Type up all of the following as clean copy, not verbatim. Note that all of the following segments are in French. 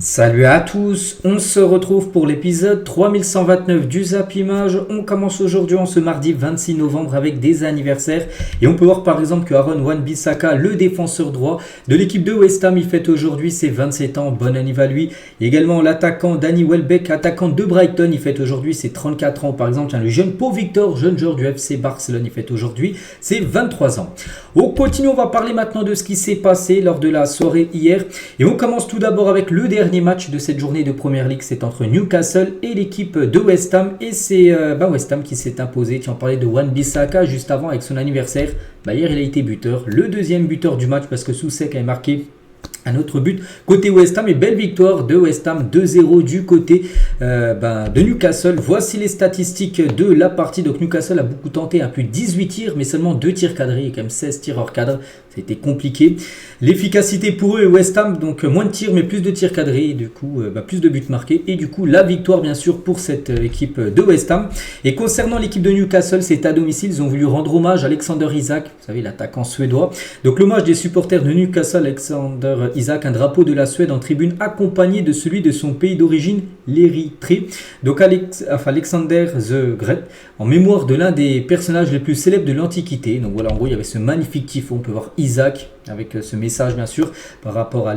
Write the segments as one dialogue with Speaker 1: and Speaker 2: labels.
Speaker 1: Salut à tous, on se retrouve pour l'épisode 3129 du Zap Image. On commence aujourd'hui en ce mardi 26 novembre avec des anniversaires et on peut voir par exemple que Aaron Wan-Bissaka, le défenseur droit de l'équipe de West Ham, il fête aujourd'hui ses 27 ans, bon anniversaire à lui. Et également l'attaquant Danny Welbeck, attaquant de Brighton, il fête aujourd'hui ses 34 ans par exemple. Tiens, le jeune Pau Victor, jeune joueur du FC Barcelone, il fête aujourd'hui ses 23 ans. On continue, on va parler maintenant de ce qui s'est passé lors de la soirée hier et on commence tout d'abord avec le dernier match de cette journée de Première Ligue, c'est entre Newcastle et l'équipe de West Ham et c'est West Ham qui s'est imposé. Tu en parlais de Wan-Bissaka juste avant avec son anniversaire. Hier il a été buteur, le deuxième buteur du match parce que Soucek avait marqué un autre but côté West Ham et belle victoire de West Ham 2-0 du côté de Newcastle. Voici les statistiques de la partie. Donc Newcastle a beaucoup tenté, plus de 18 tirs mais seulement 2 tirs cadrés et quand même 16 tirs hors cadre. C'était compliqué. L'efficacité pour eux, West Ham, donc moins de tirs mais plus de tirs cadrés et du coup plus de buts marqués et du coup la victoire bien sûr pour cette équipe de West Ham. Et concernant l'équipe de Newcastle, c'est à domicile, ils ont voulu rendre hommage à Alexander Isak, vous savez l'attaquant suédois. Donc l'hommage des supporters de Newcastle, Alexander Isak, un drapeau de la Suède en tribune accompagné de celui de son pays d'origine, l'Érythrée. Donc Alexander the Great, en mémoire de l'un des personnages les plus célèbres de l'Antiquité. Donc voilà, en gros il y avait ce magnifique tifo, on peut voir Isak avec ce message bien sûr par rapport à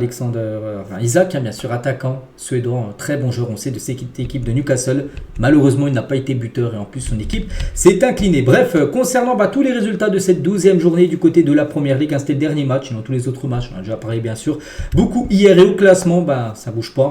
Speaker 1: Isak, bien sûr attaquant suédois, un très bon joueur, on sait de cette équipe de Newcastle. Malheureusement il n'a pas été buteur et en plus son équipe s'est inclinée. Bref, concernant tous les résultats de cette 12e journée du côté de la Première Ligue, c'était le dernier match, dans tous les autres matchs on a déjà parlé bien sûr beaucoup hier et au classement ça bouge pas.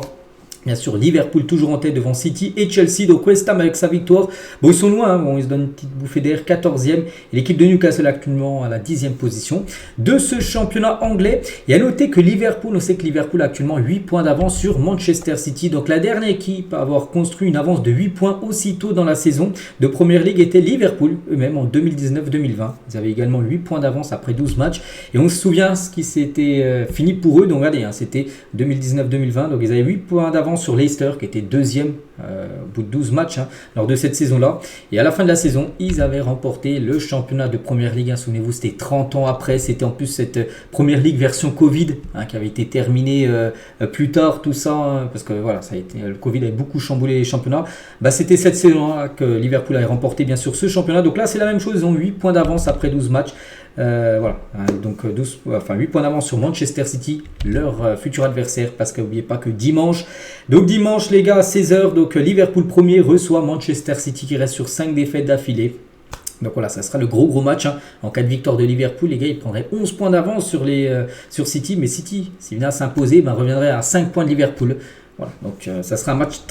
Speaker 1: Bien sûr, Liverpool toujours en tête devant City et Chelsea. Donc West Ham avec sa victoire. Ils sont loin, ils se donnent une petite bouffée d'air, 14e. Et l'équipe de Newcastle actuellement à la 10e position de ce championnat anglais. Et à noter que Liverpool, on sait que Liverpool a actuellement 8 points d'avance sur Manchester City. Donc la dernière équipe à avoir construit une avance de 8 points aussitôt dans la saison de Première Ligue était Liverpool, eux-mêmes en 2019-2020. Ils avaient également 8 points d'avance après 12 matchs. Et on se souvient ce qui s'était fini pour eux. Donc regardez, c'était 2019-2020. Donc ils avaient 8 points d'avance sur Leicester qui était deuxième au bout de 12 matchs lors de cette saison-là. Et à la fin de la saison, ils avaient remporté le championnat de Première Ligue. Souvenez-vous, c'était 30 ans après. C'était en plus cette Première Ligue version Covid qui avait été terminée plus tard, tout ça. Parce que voilà, le Covid avait beaucoup chamboulé les championnats. C'était cette saison-là que Liverpool avait remporté bien sûr ce championnat. Donc là, c'est la même chose. Ils ont 8 points d'avance après 12 matchs. Donc 8 points d'avance sur Manchester City, leur futur adversaire, parce que n'oubliez pas que dimanche les gars à 16h, donc Liverpool premier reçoit Manchester City qui reste sur 5 défaites d'affilée. Donc voilà, ça sera le gros match. En cas de victoire de Liverpool, les gars, ils prendraient 11 points d'avance sur City, mais City, s'il venait à s'imposer, reviendrait à 5 points de Liverpool. Voilà, donc ça sera un match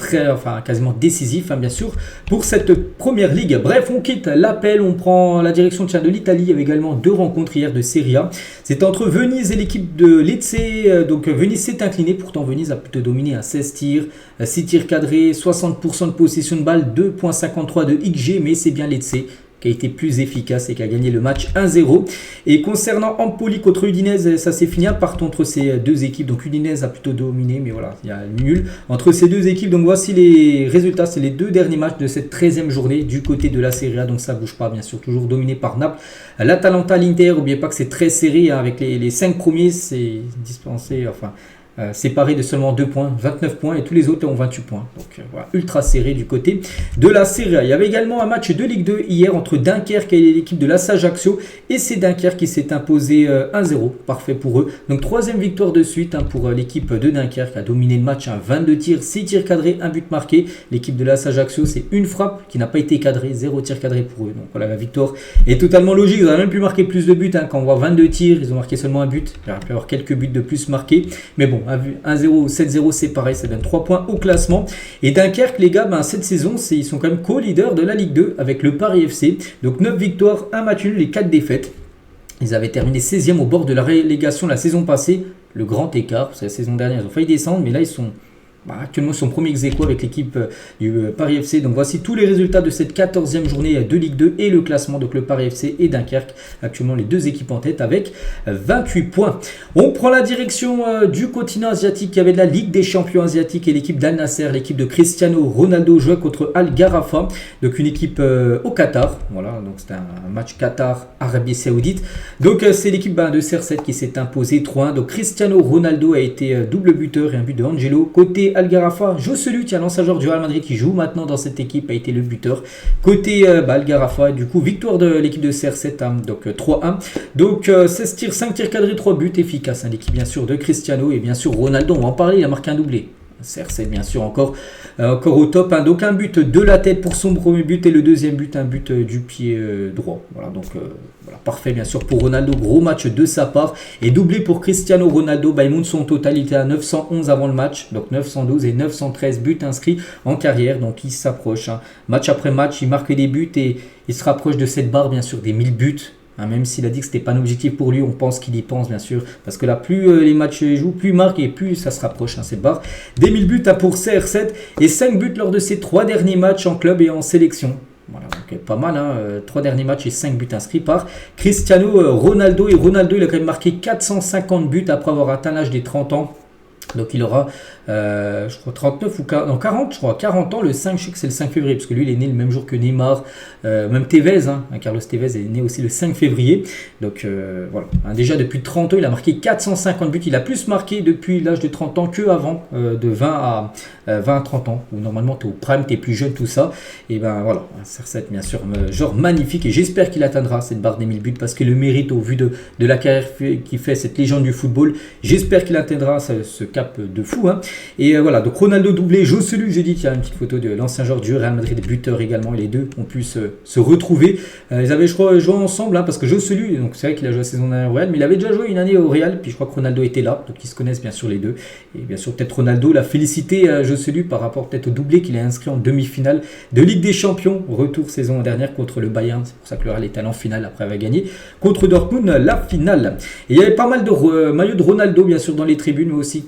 Speaker 1: quasiment décisif, bien sûr, pour cette Première Ligue. Bref, on quitte l'appel, on prend la direction de l'Italie. Il y avait également 2 rencontres hier de Serie A. C'est entre Venise et l'équipe de Lecce. Donc Venise s'est incliné, pourtant Venise a plutôt dominé à 16 tirs, 6 tirs cadrés, 60% de possession de balle, 2.53 de XG, mais c'est bien Lecce qui a été plus efficace et qui a gagné le match 1-0. Et concernant Empoli contre Udinese, ça s'est fini partout entre ces deux équipes. Donc Udinese a plutôt dominé, mais voilà, il y a nul entre ces deux équipes. Donc voici les résultats, c'est les 2 derniers matchs de cette 13e journée du côté de la Serie A. Donc ça bouge pas, bien sûr, toujours dominé par Naples. L'Atalanta, l'Inter, n'oubliez pas que c'est très serré, avec les 5 premiers, c'est dispensé, séparé de seulement 2 points, 29 points et tous les autres ont 28 points. Donc voilà, ultra serré du côté de la Serie A. Il y avait également un match de Ligue 2 hier entre Dunkerque et l'équipe de l'AS Ajaccio et c'est Dunkerque qui s'est imposé 1-0, parfait pour eux. Donc 3e victoire de suite pour l'équipe de Dunkerque qui a dominé le match, 22 tirs, 6 tirs cadrés, 1 but marqué. L'équipe de l'AS Ajaccio, c'est une frappe qui n'a pas été cadrée, 0 tir cadré pour eux. Donc voilà, la victoire est totalement logique. Ils auraient même pu marquer plus de buts quand on voit 22 tirs, ils ont marqué seulement un but. Il aurait pu avoir quelques buts de plus marqués, mais bon, 1-0, 7-0, c'est pareil, ça donne 3 points au classement. Et Dunkerque, les gars, cette saison, ils sont quand même co-leaders de la Ligue 2 avec le Paris FC. Donc 9 victoires, 1 match nul et 4 défaites. Ils avaient terminé 16e au bord de la relégation la saison passée. Le grand écart, parce que la saison dernière, ils ont failli descendre, mais là, ils sont actuellement son premier ex-aequo avec l'équipe du Paris FC. Donc voici tous les résultats de cette 14e journée de Ligue 2 et le classement. Donc le Paris FC et Dunkerque, actuellement les deux équipes en tête avec 28 points. On prend la direction du continent asiatique. Il y avait de la Ligue des champions asiatiques et l'équipe d'Al Nasser, l'équipe de Cristiano Ronaldo jouait contre Al Gharafa, donc une équipe au Qatar. Voilà, donc c'était un match Qatar-Arabie Saoudite. Donc c'est l'équipe de CR7 qui s'est imposée 3-1. Donc Cristiano Ronaldo a été double buteur et un but de Angelo. Côté Al Gharafa, Joselu, l'ancien joueur du Real Madrid qui joue maintenant dans cette équipe, a été le buteur. Côté Al Gharafa, du coup victoire de l'équipe de CR7, donc 3-1. Donc 16 tirs, 5 tirs cadrés, 3 buts efficaces. L'équipe bien sûr de Cristiano et bien sûr Ronaldo, on va en parler, il a marqué un doublé. CR7 bien sûr encore au top, donc un but de la tête pour son premier but et le deuxième but un but du pied droit. Voilà, donc voilà, parfait bien sûr pour Ronaldo, gros match de sa part et doublé pour Cristiano Ronaldo. Il monte son totalité à 911 avant le match, donc 912 et 913 buts inscrits en carrière, donc il s'approche match après match, il marque des buts et il se rapproche de cette barre bien sûr des 1000 buts. Même s'il a dit que ce n'était pas un objectif pour lui, on pense qu'il y pense bien sûr. Parce que là, plus les matchs jouent, plus il marque et plus ça se rapproche, cette barre. Des 1000 buts pour CR7 et 5 buts lors de ses 3 derniers matchs en club et en sélection. Voilà, donc pas mal, 3 derniers matchs et 5 buts inscrits par Cristiano Ronaldo. Et Ronaldo, il a quand même marqué 450 buts après avoir atteint l'âge des 30 ans. Donc il aura, je crois, 39 ou 40, je crois, 40 ans, le 5, je sais que c'est le 5 février, parce que lui, il est né le même jour que Neymar, même Tevez, Carlos Tevez est né aussi le 5 février. Donc voilà, déjà depuis 30 ans, il a marqué 450 buts, il a plus marqué depuis l'âge de 30 ans qu'avant, de 20 à 30 ans, où normalement tu es au prime, tu es plus jeune, tout ça. Et ben voilà, CR7 bien sûr, genre magnifique, et j'espère qu'il atteindra cette barre des 1000 buts, parce que le mérite au vu de la carrière qui fait cette légende du football, j'espère qu'il atteindra ce cap de fou. Et voilà, donc Ronaldo doublé, Joselu, j'ai dit qu'il y a une petite photo de l'ancien joueur du Real Madrid, buteur également, et les deux ont pu se retrouver. Ils avaient, je crois, joué ensemble, parce que Joselu, donc c'est vrai qu'il a joué la saison dernière au Real, mais il avait déjà joué une année au Real, puis je crois que Ronaldo était là, donc ils se connaissent bien sûr les deux. Et bien sûr, peut-être Ronaldo l'a félicité Joselu par rapport peut-être au doublé qu'il a inscrit en demi-finale de Ligue des Champions, retour saison dernière contre le Bayern, c'est pour ça que le Real est allé en finale après avoir gagné contre Dortmund la finale. Et il y avait pas mal de maillots de Ronaldo bien sûr dans les tribunes, mais aussi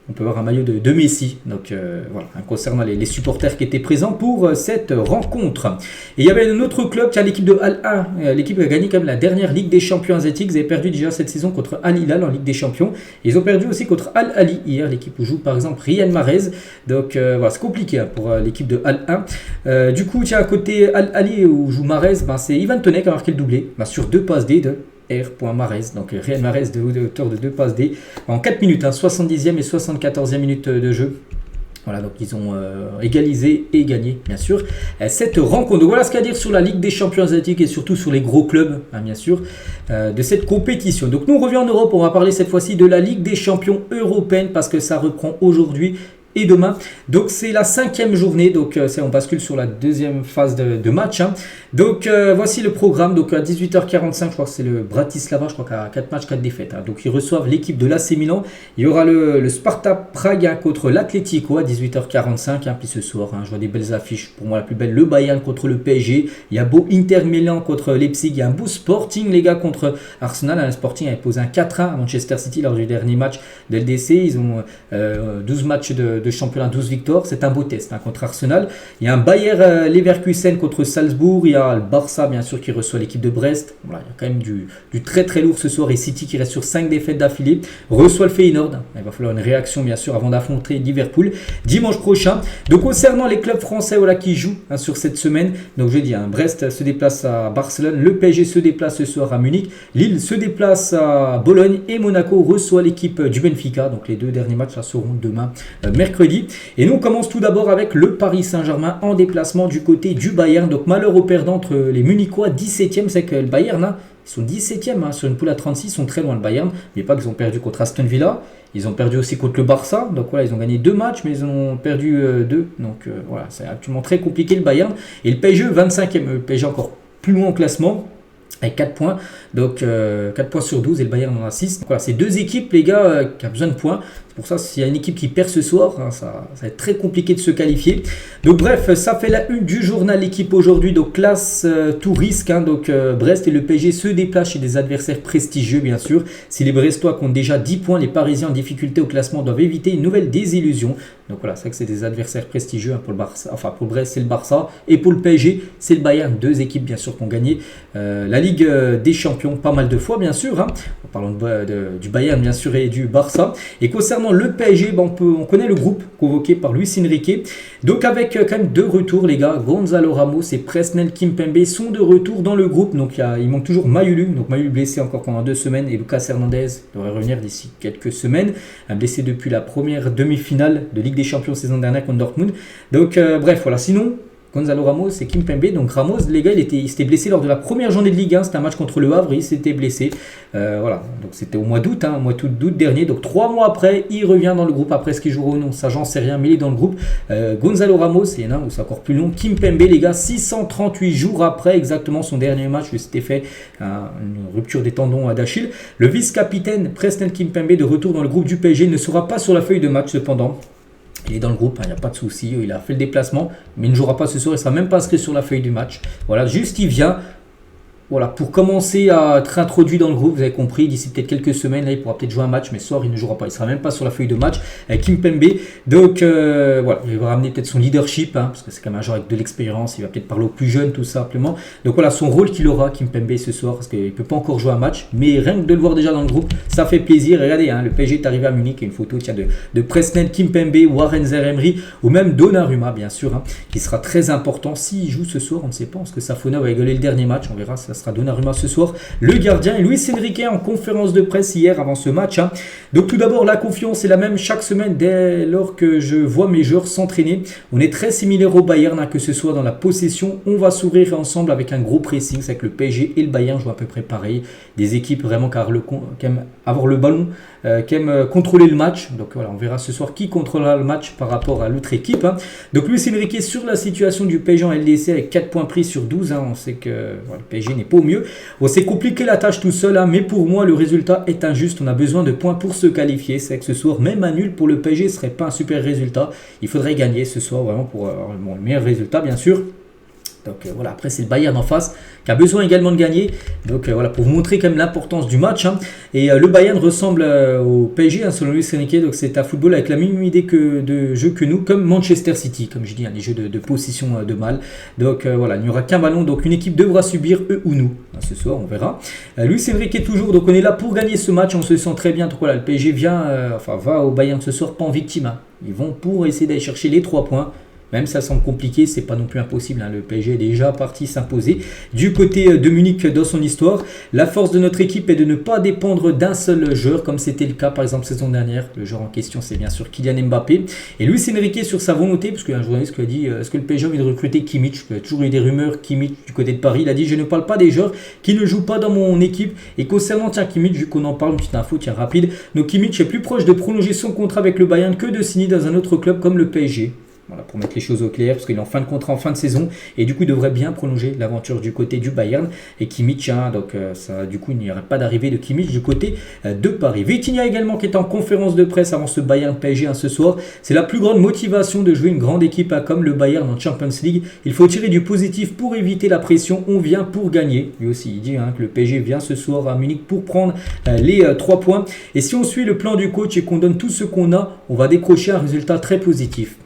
Speaker 1: on peut voir un maillot de Messi, donc voilà, concernant les supporters qui étaient présents pour cette rencontre. Et il y avait un autre club, l'équipe de Al-1, l'équipe qui a gagné quand même la dernière Ligue des Champions asiatiques. Ils avaient perdu déjà cette saison contre Al-Hilal en Ligue des Champions. Ils ont perdu aussi contre Al-Ali hier, l'équipe où joue par exemple Riyad Mahrez. Donc voilà, c'est compliqué pour l'équipe de Al-1. Du coup, à côté Al-Ali où joue Mahrez, c'est Ivan Toney qui a marqué le doublé sur 2 passes D de R.Mahrez, donc Riyad Mahrez de hauteur de 2 passes D en 4 minutes, 70e et 74e minute de jeu. Voilà, donc ils ont égalisé et gagné, bien sûr, cette rencontre. Donc voilà ce qu'il y a à dire sur la Ligue des champions asiatiques et surtout sur les gros clubs, bien sûr, de cette compétition. Donc nous on revient en Europe, on va parler cette fois-ci de la Ligue des champions européenne parce que ça reprend aujourd'hui et demain. Donc c'est la 5e journée, donc on bascule sur la deuxième phase de match. Donc voici le programme. Donc à 18h45, je crois que c'est le Bratislava, je crois qu'à 4 matchs, 4 défaites. Donc ils reçoivent l'équipe de l'AC Milan. Il y aura le Sparta Prague contre l'Atlético à 18h45. Puis ce soir, je vois des belles affiches. Pour moi, la plus belle, le Bayern contre le PSG. Il y a beau Inter Milan contre Leipzig. Il y a un beau Sporting, les gars, contre Arsenal. Le Sporting avait posé un 4-1 à Manchester City lors du dernier match de LDC. Ils ont 12 matchs de championnat, 12 victoires. C'est un beau test contre Arsenal. Il y a un Bayer Leverkusen contre Salzbourg. Il y a le Barça, bien sûr, qui reçoit l'équipe de Brest. Voilà, il y a quand même du très très lourd ce soir. Et City qui reste sur 5 défaites d'affilée. Reçoit le Feyenoord. Il va falloir une réaction, bien sûr, avant d'affronter Liverpool dimanche prochain. Donc, concernant les clubs français qui jouent sur cette semaine, donc je dis, Brest se déplace à Barcelone. Le PSG se déplace ce soir à Munich. Lille se déplace à Bologne. Et Monaco reçoit l'équipe du Benfica. Donc, les 2 derniers matchs seront demain, mercredi. Et nous, on commence tout d'abord avec le Paris Saint-Germain en déplacement du côté du Bayern. Donc, malheur au perdant entre les Munichois, 17e, c'est que le Bayern, ils sont 17e sur une poule à 36, ils sont très loin le Bayern. Mais pas qu'ils ont perdu contre Aston Villa, ils ont perdu aussi contre le Barça. Donc voilà, ils ont gagné 2 matchs, mais ils ont perdu 2. Donc voilà, c'est actuellement très compliqué le Bayern. Et le PSG, 25e, le PSG encore plus loin au classement, avec 4 points, donc 4 points sur 12 et le Bayern en a 6. Donc voilà, c'est 2 équipes, les gars, qui ont besoin de points. C'est pour ça, s'il y a une équipe qui perd ce soir, hein, ça va être très compliqué de se qualifier. Donc bref, ça fait la une du journal L'équipe aujourd'hui. Donc classe tout risque. Hein, donc Brest et le PSG se déplacent chez des adversaires prestigieux, bien sûr. Si les Brestois comptent déjà 10 points, les Parisiens en difficulté au classement doivent éviter une nouvelle désillusion. Donc voilà, c'est vrai que c'est des adversaires prestigieux hein, pour le Barça. Enfin pour le Brest, c'est le Barça. Et pour le PSG, c'est le Bayern. Deux équipes, bien sûr, qui ont gagné la Ligue des Champions pas mal de fois, bien sûr. Hein. En parlant du Bayern, bien sûr, et du Barça. Et concernant le PSG, on connaît le groupe convoqué par Luis Enrique. Donc avec quand même deux retours, les gars. Gonzalo Ramos et Presnel Kimpembe sont de retour dans le groupe. Donc il manque toujours Mayulu. Donc Mayulu blessé encore pendant 2 semaines. Et Lucas Hernandez devrait revenir d'ici quelques semaines. Blessé depuis la première demi-finale de Ligue des Champions saison dernière contre Dortmund. Donc bref, voilà. Sinon, Gonzalo Ramos et Kimpembe. Donc Ramos, les gars, il s'était blessé lors de la première journée de Ligue 1. C'était un match contre le Havre. Il s'était blessé. Voilà. Donc c'était au mois d'août, au mois d'août dernier. Donc 3 mois après, il revient dans le groupe. Après, ce qu'il jouera ou non, ça j'en sais rien, mais il est dans le groupe. Gonzalo Ramos, et non, c'est encore plus long. Kimpembe, les gars, 638 jours après exactement son dernier match, il s'était fait une rupture des tendons d'Achille. Le vice-capitaine Presnel Kimpembe, de retour dans le groupe du PSG, ne sera pas sur la feuille de match cependant. Il est dans le groupe, il n'y a pas de souci, il a fait le déplacement, mais il ne jouera pas ce soir, il ne sera même pas inscrit sur la feuille du match. Voilà, juste il vient. Voilà, pour commencer à être introduit dans le groupe, vous avez compris, d'ici peut-être quelques semaines, là, il pourra peut-être jouer un match, mais ce soir, il ne jouera pas. Il ne sera même pas sur la feuille de match. Kimpembe, donc voilà, il va ramener peut-être son leadership, hein, parce que c'est quand même un joueur avec de l'expérience, il va peut-être parler aux plus jeunes, tout simplement. Donc voilà, son rôle qu'il aura, Kimpembe, ce soir, parce qu'il ne peut pas encore jouer un match, mais rien que de le voir déjà dans le groupe, ça fait plaisir. Et regardez, hein, le PSG est arrivé à Munich, il y a une photo de Presnel Kimpembe, Warren Zaïre-Emery, ou même Donnarumma, bien sûr, hein, qui sera très important. S'il joue ce soir, on ne sait pas, parce que Safona va égaler le dernier match, on verra, ça sera Donnarumma ce soir, le gardien. Et Luis Enrique en conférence de presse hier avant ce match. Hein. Donc tout d'abord, la confiance est la même chaque semaine dès lors que je vois mes joueurs s'entraîner. On est très similaires au Bayern, hein, que ce soit dans la possession, on va s'ouvrir ensemble avec un gros pressing. C'est que le PSG et le Bayern jouent à peu près pareil. Des équipes vraiment qui aiment avoir le ballon, qui aiment contrôler le match. Donc voilà, on verra ce soir qui contrôlera le match par rapport à l'autre équipe. Hein. Donc Luis Enrique sur la situation du PSG en LDC avec 4 points pris sur 12. Hein. On sait que voilà, le PSG n'est pas au mieux. Bon, c'est compliqué la tâche tout seul, hein, mais pour moi le résultat est injuste. On a besoin de points pour se qualifier. C'est que ce soir, même un nul pour le PSG ne serait pas un super résultat. Il faudrait gagner ce soir vraiment pour avoir le meilleur résultat, bien sûr. Donc voilà, après c'est le Bayern en face qui a besoin également de gagner. Donc voilà, pour vous montrer quand même l'importance du match. Hein. Et le Bayern ressemble au PSG, hein, selon Luis Enrique. Donc c'est un football avec la même idée de jeu que nous, comme Manchester City, comme je dis, hein, les jeux de possession de balle. Donc voilà, il n'y aura qu'un ballon. Donc une équipe devra subir, eux ou nous. Hein, ce soir, on verra. Luis Enrique toujours. Donc on est là pour gagner ce match. On se sent très bien. Donc voilà, le PSG va au Bayern ce soir, pas en victime. Hein. Ils vont pour essayer d'aller chercher les 3 points. Même si ça semble compliqué, c'est pas non plus impossible. Hein. Le PSG est déjà parti s'imposer. Du côté de Munich dans son histoire, la force de notre équipe est de ne pas dépendre d'un seul joueur, comme c'était le cas par exemple saison dernière. Le joueur en question, c'est bien sûr Kylian Mbappé. Et Luis Enrique sur sa volonté, parce qu'il y a un journaliste qui a dit est-ce que le PSG a envie de recruter Kimmich? Il y a toujours eu des rumeurs Kimmich du côté de Paris. Il a dit je ne parle pas des joueurs qui ne jouent pas dans mon équipe. Et concernant Kimmich, vu qu'on en parle, une petite info rapide. Donc Kimmich est plus proche de prolonger son contrat avec le Bayern que de signer dans un autre club comme le PSG. Voilà, pour mettre les choses au clair, parce qu'il est en fin de contrat, en fin de saison, et du coup il devrait bien prolonger l'aventure du côté du Bayern. Et Kimmich, hein, donc ça, du coup il n'y aurait pas d'arrivée de Kimmich du côté de Paris. Vitinha également qui est en conférence de presse avant ce Bayern PSG, hein, ce soir. C'est la plus grande motivation de jouer une grande équipe, hein, comme le Bayern en Champions League. Il faut tirer du positif pour éviter la pression. On vient pour gagner. Lui aussi il dit, hein, que le PSG vient ce soir à Munich pour prendre les 3 points. Et si on suit le plan du coach et qu'on donne tout ce qu'on a, on va décrocher un résultat très positif.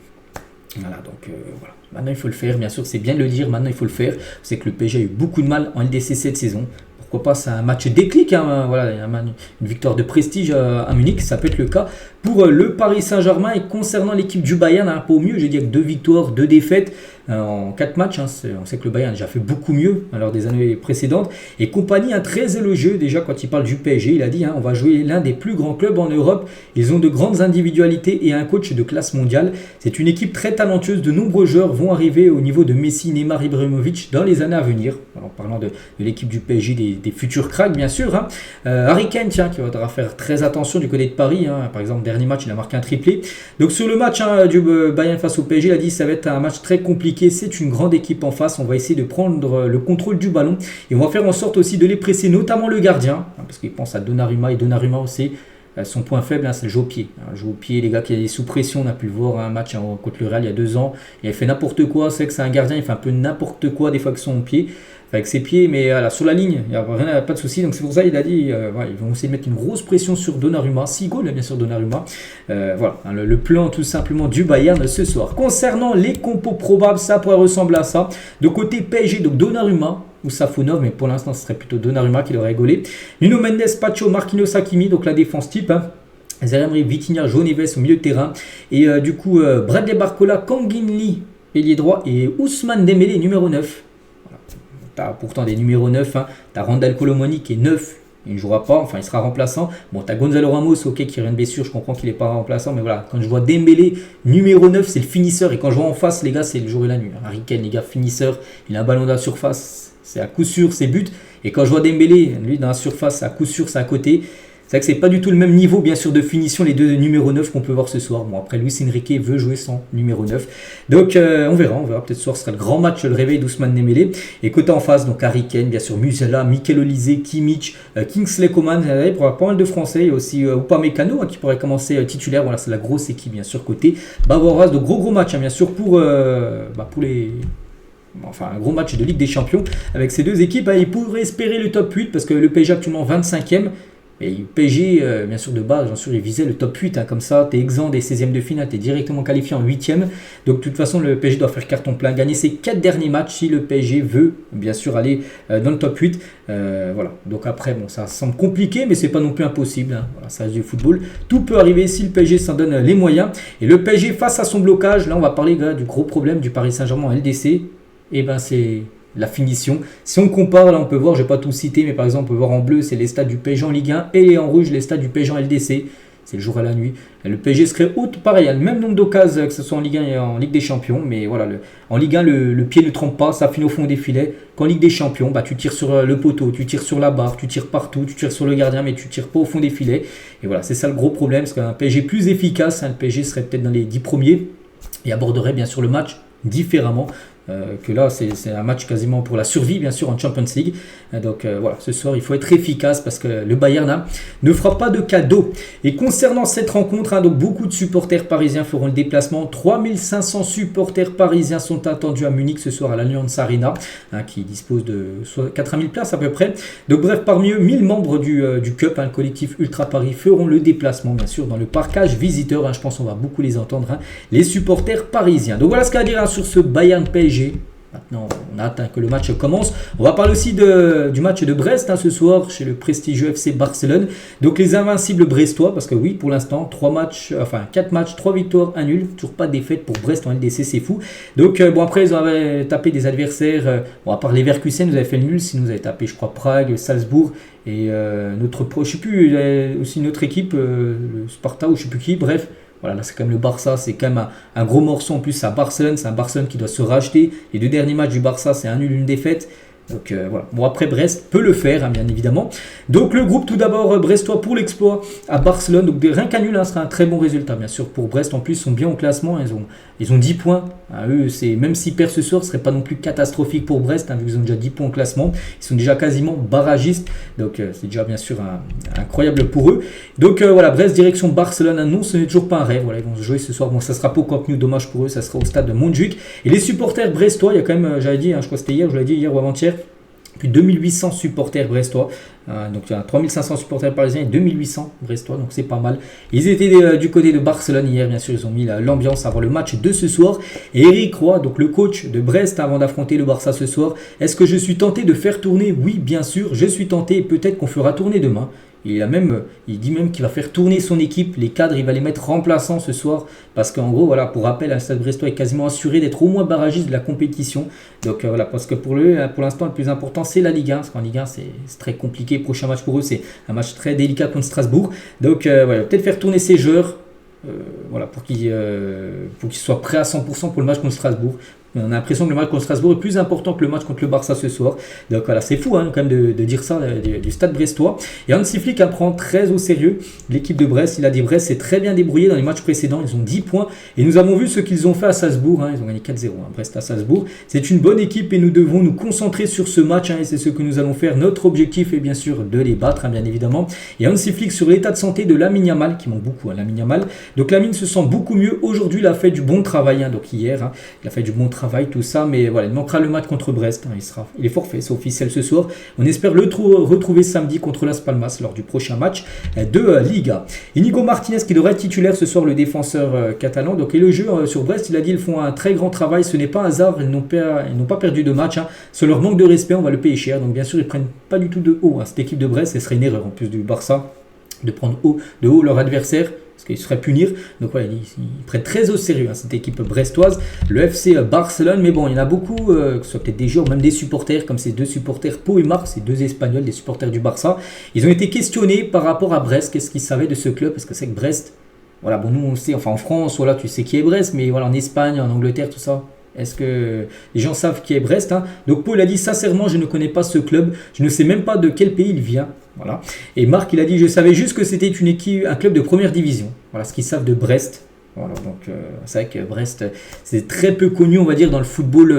Speaker 1: Voilà, donc voilà. Maintenant il faut le faire, bien sûr c'est bien de le dire, maintenant il faut le faire. C'est que le PSG a eu beaucoup de mal en LDC cette saison. Pourquoi pas, c'est un match déclic, hein, voilà, une victoire de prestige à Munich, ça peut être le cas pour le Paris Saint-Germain. Et concernant l'équipe du Bayern, un peu au mieux, j'ai dit avec 2 victoires, 2 défaites en 4 matchs. Hein, on sait que le Bayern a déjà fait beaucoup mieux lors des années précédentes. Et compagnie, un très élogieux déjà quand il parle du PSG, il a dit, hein, on va jouer l'un des plus grands clubs en Europe. Ils ont de grandes individualités et un coach de classe mondiale. C'est une équipe très talentueuse. De nombreux joueurs vont arriver au niveau de Messi, Neymar, Ibrahimovic dans les années à venir. Alors, en parlant de l'équipe du PSG, des futurs cracks bien sûr. Hein. Harry Kane, tiens, qui va faire très attention du côté de Paris. Hein. Par exemple, dernier match, il a marqué un triplé. Donc sur le match, hein, du Bayern face au PSG, il a dit ça va être un match très compliqué. C'est une grande équipe en face. On va essayer de prendre le contrôle du ballon et on va faire en sorte aussi de les presser, notamment le gardien, hein, parce qu'il pense à Donnarumma et Donnarumma aussi. son point faible, c'est le jeu au pied. Le jeu au pied, les gars qui est sous pression, on a pu le voir un match contre le Real il y a 2 ans. Il a fait n'importe quoi, c'est que c'est un gardien, il fait un peu n'importe quoi des fois avec son pied, avec ses pieds, mais voilà, sur la ligne, il n'y a pas de souci. Donc c'est pour ça qu'il a dit, ils vont essayer de mettre une grosse pression sur Donnarumma, 6 goals bien sûr Donnarumma. Voilà, le plan tout simplement du Bayern ce soir. Concernant les compos probables, ça pourrait ressembler à ça. De côté PSG, donc Donnarumma ou Safonov, mais pour l'instant ce serait plutôt Donnarumma qui devrait rigoler. Nuno Mendes, Pacho, Marquinhos, Hakimi, donc la défense type. Zaire-Emery, Vitinha, João Neves au milieu de terrain. Et du coup, Bradley Barcola, Kangin Lee, ailier droit, et Ousmane Dembélé, numéro 9. Voilà. Tu as pourtant des numéros 9. Tu as Randal Colomoni qui est 9. Il ne jouera pas, enfin il sera remplaçant. Bon, tu as Gonzalo Ramos, ok, qui a une blessure, je comprends qu'il n'est pas remplaçant, mais voilà, quand je vois Dembélé, numéro 9, c'est le finisseur. Et quand je vois en face, les gars, c'est le jour et la nuit. Harry Kane, les gars, finisseur, il a un ballon dans la surface, c'est à coup sûr ses buts. Et quand je vois Dembélé, lui dans la surface, à coup sûr, c'est à côté. C'est vrai que c'est pas du tout le même niveau, bien sûr, de finition, les deux numéros 9 qu'on peut voir ce soir. Bon, après, Luis Enrique veut jouer sans numéro 9. Donc, on verra. Peut-être ce soir, ce sera le grand match, le réveil d'Ousmane Dembélé. Et côté en face, donc Harry Kane, bien sûr, Musiala, Mikel Olise, Kimmich, Kingsley Coman. Il y a pas mal de Français. Il y a aussi Upamecano qui pourrait commencer titulaire. Voilà, c'est la grosse équipe, bien sûr, côté Bavaroise. Donc, gros match, bien sûr, pour les... Enfin, un gros match de Ligue des Champions avec ces deux équipes. Ils pourraient espérer le top 8 parce que le PSG actuellement 25e. Et le PSG, bien sûr, de base, bien sûr, il visait le top 8. Comme ça, tu es exempt des 16e de finale, tu es directement qualifié en 8e. Donc, de toute façon, le PSG doit faire carton plein, gagner ses 4 derniers matchs si le PSG veut, bien sûr, aller dans le top 8. Voilà. Donc, après, bon, ça semble compliqué, mais c'est pas non plus impossible. Voilà, ça reste du football. Tout peut arriver si le PSG s'en donne les moyens. Et le PSG, face à son blocage, là, on va parler du gros problème du Paris Saint-Germain en LDC. Et ben, c'est la finition. Si on compare, là on peut voir, je ne vais pas tout citer, mais par exemple on peut voir en bleu c'est les stades du PSG en Ligue 1 et en rouge les stades du PSG en LDC. C'est le jour et la nuit. Et le PSG serait pareil, il y a le même nombre d'occasions que ce soit en Ligue 1 et en Ligue des Champions, mais voilà, en Ligue 1 le pied ne trempe pas, ça finit au fond des filets. Qu'en Ligue des Champions, tu tires sur le poteau, tu tires sur la barre, tu tires partout, tu tires sur le gardien, mais tu tires pas au fond des filets. Et voilà, c'est ça le gros problème, parce qu'un PSG plus efficace, le PSG serait peut-être dans les 10 premiers et aborderait bien sûr le match différemment. Que là c'est un match quasiment pour la survie bien sûr en Champions League. Donc voilà, ce soir il faut être efficace parce que le Bayern ne fera pas de cadeau. Et concernant cette rencontre, donc beaucoup de supporters parisiens feront le déplacement. 3500 supporters parisiens sont attendus à Munich ce soir à l'Allianz Arena, qui dispose de 80 000 places à peu près. Donc bref, parmi eux 1000 membres du Cup, le collectif Ultra Paris, feront le déplacement bien sûr dans le parcage visiteur. Je pense qu'on va beaucoup les entendre, les supporters parisiens. Donc voilà ce qu'il y a à dire sur ce Bayern PSG. Maintenant, on a hâte que le match commence. On va parler aussi du match de Brest ce soir chez le prestigieux FC Barcelone. Donc les invincibles brestois, parce que oui, pour l'instant, 4 matchs, 3 victoires, 1 nul. Toujours pas de défaite pour Brest en LDC, c'est fou. Donc après, ils avaient tapé des adversaires. À part Leverkusen, vous avez fait le nul. Sinon, vous avez tapé, je crois, Prague, Salzbourg et je sais plus, aussi une autre équipe, le Sparta ou je sais plus qui. Bref. Voilà, là c'est quand même le Barça, c'est quand même un gros morceau en plus à Barcelone, c'est un Barcelone qui doit se racheter. Les 2 derniers matchs du Barça, c'est un nul, une défaite. Donc voilà. Bon, après Brest peut le faire, bien évidemment. Donc le groupe tout d'abord brestois pour l'exploit à Barcelone. Donc rien qu'un nul sera un très bon résultat bien sûr pour Brest. En plus ils sont bien au classement, ils ont 10 points. Eux, même s'ils perdent ce soir, ce serait pas non plus catastrophique pour Brest, vu qu'ils ont déjà 10 points au classement. Ils sont déjà quasiment barragistes. Donc c'est déjà bien sûr incroyable pour eux. Donc voilà, Brest direction Barcelone. Non, ce n'est toujours pas un rêve. Voilà, ils vont se jouer ce soir. Bon, ça sera pas au Camp Nou, dommage pour eux, ça sera au stade de Montjuic. Et les supporters brestois, il y a quand même, j'avais dit, je crois que c'était hier, je l'ai dit hier ou avant-hier, plus de 2800 supporters brestois. Donc il y a 3500 supporters parisiens et 2800 brestois, donc c'est pas mal. Ils étaient du côté de Barcelone hier, bien sûr, ils ont mis l'ambiance avant le match de ce soir. Et Eric Roy, donc le coach de Brest, avant d'affronter le Barça ce soir, est-ce que je suis tenté de faire tourner? Oui, bien sûr, je suis tenté et peut-être qu'on fera tourner demain. Il dit même qu'il va faire tourner son équipe, les cadres, il va les mettre remplaçants ce soir, parce qu'en gros, voilà, pour rappel, le Stade Brestois est quasiment assuré d'être au moins barragiste de la compétition. Donc voilà, parce que pour l'instant, le plus important, c'est la Ligue 1, parce qu'en Ligue 1, c'est très compliqué. Le prochain match pour eux, c'est un match très délicat contre Strasbourg. Donc voilà, peut-être faire tourner ces joueurs, voilà, pour qu'ils soient prêts à 100% pour le match contre Strasbourg. On a l'impression que le match contre Strasbourg est plus important que le match contre le Barça ce soir. Donc voilà, c'est fou quand même de dire ça du stade brestois. Et Hansi Flick prend très au sérieux l'équipe de Brest. Il a dit Brest s'est très bien débrouillé dans les matchs précédents. Ils ont 10 points. Et nous avons vu ce qu'ils ont fait à Salzbourg. Ils ont gagné 4-0, Brest à Salzbourg. C'est une bonne équipe et nous devons nous concentrer sur ce match. Et c'est ce que nous allons faire. Notre objectif est bien sûr de les battre, bien évidemment. Et Hansi Flick sur l'état de santé de Lamine Yamal, qui manque beaucoup, Lamine Yamal. Donc Lamine se sent beaucoup mieux. Aujourd'hui, il a fait du bon travail. Donc hier, il a fait du bon travail, tout ça. Mais voilà, il manquera le match contre Brest. Il est forfait, c'est officiel ce soir. On espère le retrouver samedi contre Las Palmas lors du prochain match de Liga. Inigo Martinez qui devrait être titulaire ce soir, le défenseur catalan. Donc, et le jeu sur Brest, il a dit ils font un très grand travail. Ce n'est pas un hasard, ils n'ont pas perdu de match. C'est leur manque de respect, on va le payer cher. Donc bien sûr, ils prennent pas du tout de haut cette équipe de Brest. Ce serait une erreur en plus du Barça de prendre de haut leur adversaire. Parce qu'ils se feraient punir. Donc voilà, ils prennent très au sérieux cette équipe brestoise. Le FC Barcelone, mais bon, il y en a beaucoup, que ce soit peut-être des joueurs, même des supporters, comme ces deux supporters, Pau et Marc, ces deux Espagnols, des supporters du Barça. Ils ont été questionnés par rapport à Brest. Qu'est-ce qu'ils savaient de ce club? Parce que c'est que Brest, voilà, bon, nous on sait, enfin en France, voilà, tu sais qui est Brest, mais voilà, en Espagne, en Angleterre, tout ça. Est-ce que les gens savent qui est Brest? Donc Paul a dit sincèrement, je ne connais pas ce club, je ne sais même pas de quel pays il vient. Voilà. Et Marc, il a dit, je savais juste que c'était un club de première division. Voilà ce qu'ils savent de Brest. Voilà, donc c'est vrai que Brest, c'est très peu connu, on va dire, dans le football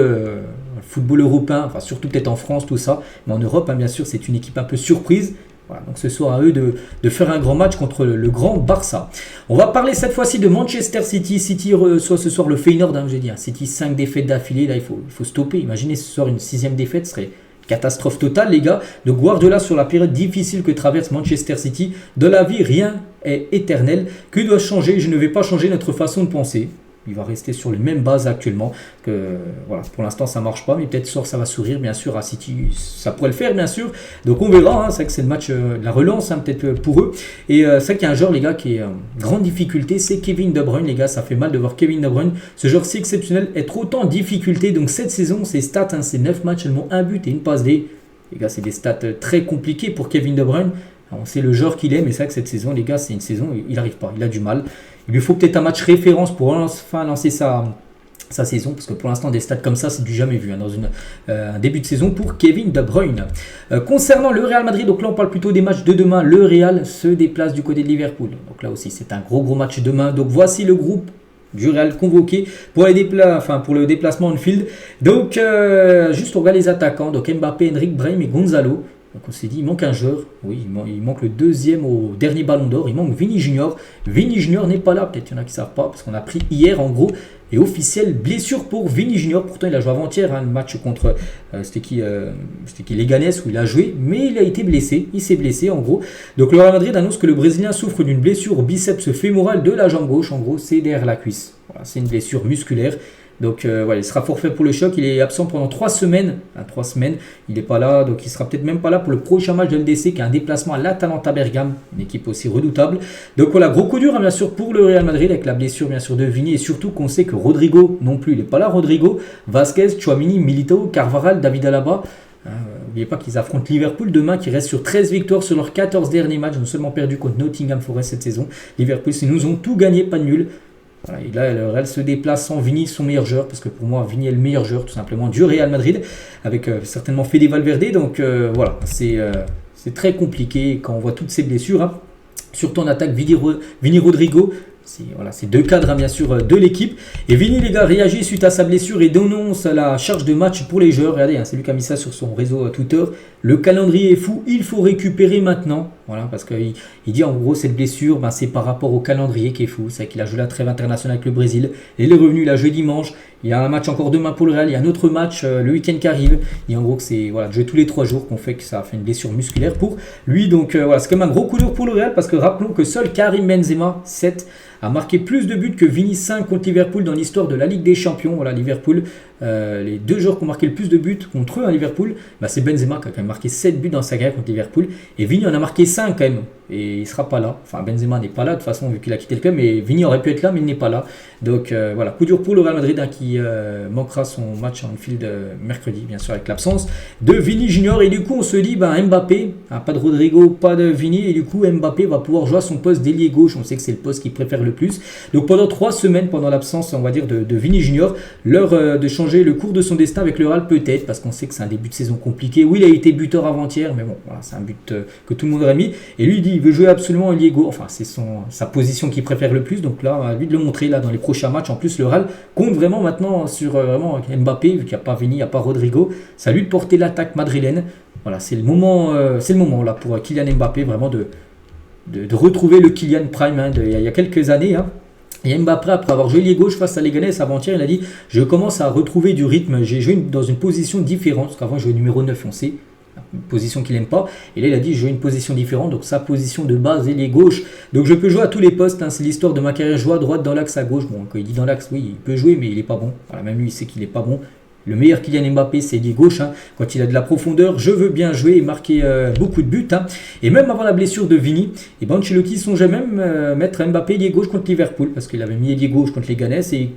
Speaker 1: européen, enfin surtout peut-être en France, tout ça. Mais en Europe, bien sûr, c'est une équipe un peu surprise. Voilà, donc ce soir à eux de faire un grand match contre le grand Barça. On va parler cette fois-ci de Manchester City. City reçoit ce soir le Feyenoord, j'ai dit. City 5 défaites d'affilée, là il faut stopper. Imaginez ce soir une 6e défaite, ce serait catastrophe totale les gars. Donc Guardiola sur la période difficile que traverse Manchester City. Dans la vie, rien est éternel. Que doit changer? Je ne vais pas changer notre façon de penser. Il va rester sur les mêmes bases actuellement. Voilà, pour l'instant, ça ne marche pas, mais peut-être ça va sourire, bien sûr, à City. Ça pourrait le faire, bien sûr. Donc, on verra. C'est vrai que c'est le match de la relance, peut-être pour eux. Et c'est vrai qu'il y a un joueur, les gars, qui est en grande difficulté. C'est Kevin De Bruyne, les gars. Ça fait mal de voir Kevin De Bruyne, ce joueur si exceptionnel, être autant en difficulté. Donc, cette saison, ses stats, c'est 9 matchs, seulement 1 but et une passe D. Les gars, c'est des stats très compliquées pour Kevin De Bruyne. On sait le joueur qu'il est, mais c'est vrai que cette saison, les gars, c'est une saison, il n'arrive pas. Il a du mal. Il lui faut peut-être un match référence pour enfin lancer sa saison, parce que pour l'instant des stats comme ça c'est du jamais vu dans un début de saison pour Kevin De Bruyne. Concernant le Real Madrid, donc là on parle plutôt des matchs de demain. Le Real se déplace du côté de Liverpool, donc là aussi c'est un gros match demain. Donc voici le groupe du Real convoqué pour le déplacement en field. Donc juste on regarde les attaquants, donc Mbappé, Henrik, Brahim et Gonzalo. Donc on s'est dit, il manque un joueur. Oui, il manque le deuxième au dernier ballon d'or. Il manque Vini Junior. Vini Junior n'est pas là. Peut-être qu'il y en a qui ne savent pas. Parce qu'on a pris hier, en gros, et officiel blessure pour Vini Junior. Pourtant, il a joué avant-hier le match contre c'était qui Leganés où il a joué. Mais il a été blessé. Il s'est blessé, en gros. Donc le Real Madrid annonce que le Brésilien souffre d'une blessure au biceps fémoral de la jambe gauche. En gros, c'est derrière la cuisse. Voilà, c'est une blessure musculaire. Donc voilà, il sera forfait pour le choc. Il est absent pendant 3 semaines. 3 semaines, il n'est pas là. Donc il sera peut-être même pas là pour le prochain match de LDC qui est un déplacement à l'Atalanta Bergame, une équipe aussi redoutable. Donc voilà, gros coup dur bien sûr pour le Real Madrid avec la blessure bien sûr de Vini. Et surtout qu'on sait que Rodrigo non plus, il n'est pas là. Rodrigo, Vasquez, Tchouaméni, Militao, Carvajal, David Alaba. N'oubliez pas qu'ils affrontent Liverpool demain qui reste sur 13 victoires sur leurs 14 derniers matchs. Ils ont seulement perdu contre Nottingham Forest cette saison. Liverpool, ils nous ont tout gagné, pas de nul. Voilà, et là, le Real se déplace sans Vini, son meilleur joueur, parce que pour moi, Vini est le meilleur joueur tout simplement du Real Madrid, avec certainement Fede Valverde. Donc voilà, c'est très compliqué quand on voit toutes ces blessures. Surtout en attaque, Vini Rodrigo. C'est deux cadres bien sûr de l'équipe. Et Vini, les gars, réagit suite à sa blessure et dénonce la charge de match pour les joueurs. Regardez, c'est lui qui a mis ça sur son réseau Twitter. Le calendrier est fou, il faut récupérer maintenant. Voilà, parce qu'il dit en gros cette blessure, c'est par rapport au calendrier qui est fou. C'est qu'il a joué la trêve internationale avec le Brésil. Et les revenus, il a joué dimanche. Il y a un match encore demain pour le Real. Il y a un autre match le week-end qui arrive. Et en gros, c'est de jouer tous les 3 jours qu'on fait que ça a fait une blessure musculaire pour lui. Donc voilà, c'est quand même un gros coup dur pour le Real parce que rappelons que seul Karim Benzema, 7, a marqué plus de buts que Vini 5 contre Liverpool dans l'histoire de la Ligue des Champions. Voilà, Liverpool, les 2 joueurs qui ont marqué le plus de buts contre eux à Liverpool, c'est Benzema qui a quand même marqué 7 buts dans sa carrière contre Liverpool. Et Vini en a marqué 5 quand même. Et il ne sera pas là. Enfin, Benzema n'est pas là de toute façon vu qu'il a quitté le club. Mais Vini aurait pu être là, mais il n'est pas là. Donc voilà, coup dur pour le Real Madrid qui manquera son match en field mercredi, bien sûr, avec l'absence de Vini Junior. Et du coup, on se dit, Mbappé, pas de Rodrigo, pas de Vini. Et du coup, Mbappé va pouvoir jouer à son poste d'ailier gauche. On sait que c'est le poste qu'il préfère le plus. Donc pendant 3 semaines, pendant l'absence, on va dire, de Vini Junior, l'heure de changer changer le cours de son destin avec le Real, peut-être, parce qu'on sait que c'est un début de saison compliqué. Oui, il a été buteur avant-hier, mais bon, voilà, c'est un but que tout le monde aurait mis. Et lui, il dit il veut jouer absolument ailier gauche. Enfin, c'est sa position qu'il préfère le plus. Donc là, à lui de le montrer là dans les prochains matchs. En plus, le Real compte vraiment maintenant sur vraiment Mbappé, vu qu'il n'y a pas Vini, il n'y a pas Rodrigo. Ça lui de porter l'attaque madrilène. Voilà, c'est le moment là pour Kylian Mbappé vraiment de retrouver le Kylian Prime il y a quelques années. Hein. Et Mbappé, après avoir joué ailier gauche face à Leganés avant-hier, il a dit je commence à retrouver du rythme. J'ai joué dans une position différente, parce qu'avant je jouais numéro 9, on sait, une position qu'il n'aime pas. Et là il a dit je joue une position différente, donc sa position de base ailier gauche. Donc je peux jouer à tous les postes, hein. C'est l'histoire de ma carrière, je joue à droite, dans l'axe, à gauche. Bon, quand il dit dans l'axe, oui, il peut jouer, mais il n'est pas bon. Voilà, même lui il sait qu'il n'est pas bon. Le meilleur Kylian Mbappé, c'est ailier gauche. Hein. Quand il a de la profondeur, je veux bien jouer et marquer beaucoup de buts. Hein. Et même avant la blessure de Vini, et Ancelotti songeait même mettre Mbappé ailier gauche contre Liverpool, parce qu'il avait mis ailier gauche contre les Leganés. Et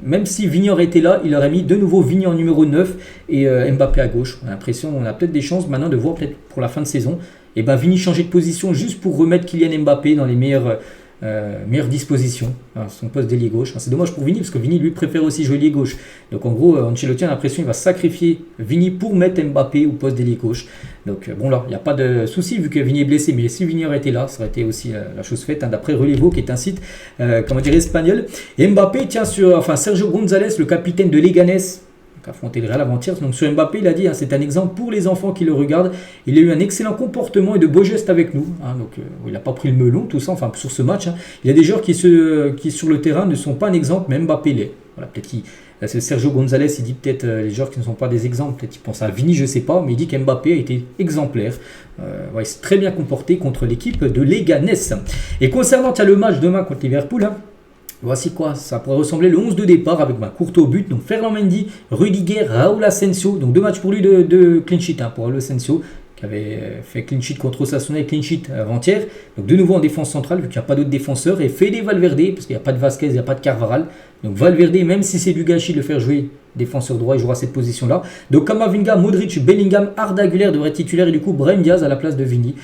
Speaker 1: même si Vini aurait été là, il aurait mis de nouveau Vini en numéro 9 et Mbappé à gauche. On a l'impression, on a peut-être des chances maintenant de voir peut-être pour la fin de saison, et Vini changer de position juste pour remettre Kylian Mbappé dans les meilleures dispositions, son poste d'ailier gauche. C'est dommage pour Vini parce que Vini lui préfère aussi jouer ailier gauche. Donc en gros, Ancelotti a l'impression qu'il va sacrifier Vini pour mettre Mbappé au poste d'ailier gauche. Donc bon là, il n'y a pas de souci vu que Vini est blessé, mais si Vini aurait été là, ça aurait été aussi la chose faite. Hein, d'après Relevo, qui est un site espagnol. Et Mbappé tient sur, Sergio González, le capitaine de Leganés, qui a affronté le Real avant-hier. Donc sur Mbappé, il a dit, hein, c'est un exemple pour les enfants qui le regardent. Il a eu un excellent comportement et de beaux gestes avec nous. Hein, donc il n'a pas pris le melon, tout ça. Enfin sur ce match, hein. Il y a des joueurs qui sur le terrain ne sont pas un exemple, mais Mbappé l'est. Voilà, peut-être c'est Sergio González, il dit peut-être les joueurs qui ne sont pas des exemples. Peut-être il pense à Vini, je ne sais pas, mais il dit qu'Mbappé a été exemplaire. Il s'est très bien comporté contre l'équipe de Leganés. Et concernant le match demain contre Liverpool, hein, voici quoi, ça pourrait ressembler le 11 de départ avec Courtois au but, donc Ferland Mendy, Rudiger, Raúl Asensio, donc 2 matchs pour lui de clean sheet pour Raúl Asensio, qui avait fait clean sheet contre Osasuna et clean sheet avant-hier, donc de nouveau en défense centrale vu qu'il n'y a pas d'autres défenseurs, et Fede Valverde, parce qu'il n'y a pas de Vasquez, il n'y a pas de Carvaral, donc Valverde, même si c'est du gâchis de le faire jouer défenseur droit, il jouera cette position-là. Donc Camavinga, Modric, Bellingham, Arda Güler devrait être titulaire et du coup Brahim Diaz à la place de Vini.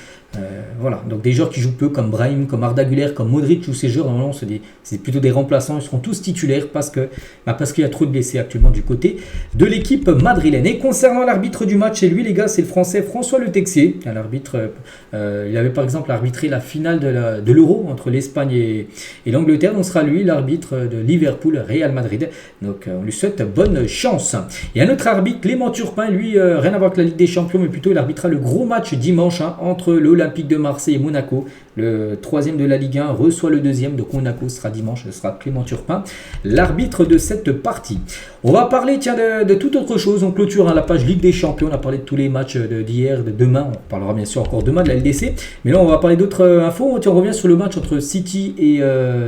Speaker 1: Voilà, donc des joueurs qui jouent peu comme Brahim, comme Arda Güler, comme Modric, tous ces joueurs, normalement c'est plutôt des remplaçants, ils seront tous titulaires parce qu'il y a trop de blessés actuellement du côté de l'équipe madrilène. Et concernant l'arbitre du match, et lui les gars, c'est le français François Le Texier, l'arbitre, il avait par exemple arbitré la finale de l'Euro entre l'Espagne et l'Angleterre, donc sera lui l'arbitre de Liverpool Real Madrid, donc on lui souhaite bonne chance. Et un autre arbitre, Clément Turpin, lui rien à voir avec la Ligue des Champions, mais plutôt il arbitrera le gros match dimanche entre l'Olympique de Marseille et Monaco. Le 3e de la Ligue 1 reçoit le 2e, donc Monaco sera dimanche, ce sera Clément Turpin, l'arbitre de cette partie. On va parler de toute autre chose, on clôture la page Ligue des Champions, on a parlé de tous les matchs d'hier, de demain, on parlera bien sûr encore demain de la LDC, mais là on va parler d'autres infos. On revient sur le match entre City et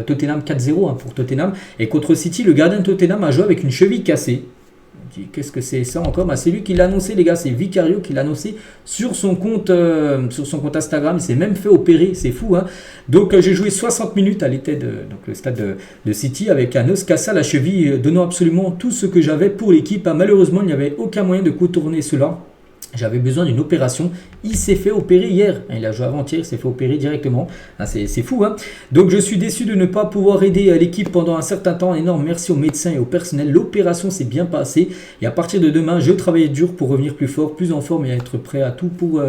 Speaker 1: Tottenham, 4-0 pour Tottenham, et contre City, le gardien de Tottenham a joué avec une cheville cassée. Qu'est-ce que c'est ça encore? C'est lui qui l'a annoncé, les gars, c'est Vicario qui l'a annoncé sur son compte Instagram. Il s'est même fait opérer, c'est fou. Hein. Donc j'ai joué 60 minutes à l'été le stade de City avec un os cassé à la cheville, donnant absolument tout ce que j'avais pour l'équipe. Malheureusement, il n'y avait aucun moyen de contourner cela. J'avais besoin d'une opération. Il s'est fait opérer hier. Il a joué avant-hier, il s'est fait opérer directement. C'est fou. Hein. Donc je suis déçu de ne pas pouvoir aider l'équipe pendant un certain temps. Un énorme merci aux médecins et au personnel. L'opération s'est bien passée. Et à partir de demain, je travaille dur pour revenir plus fort, plus en forme et être prêt à tout pour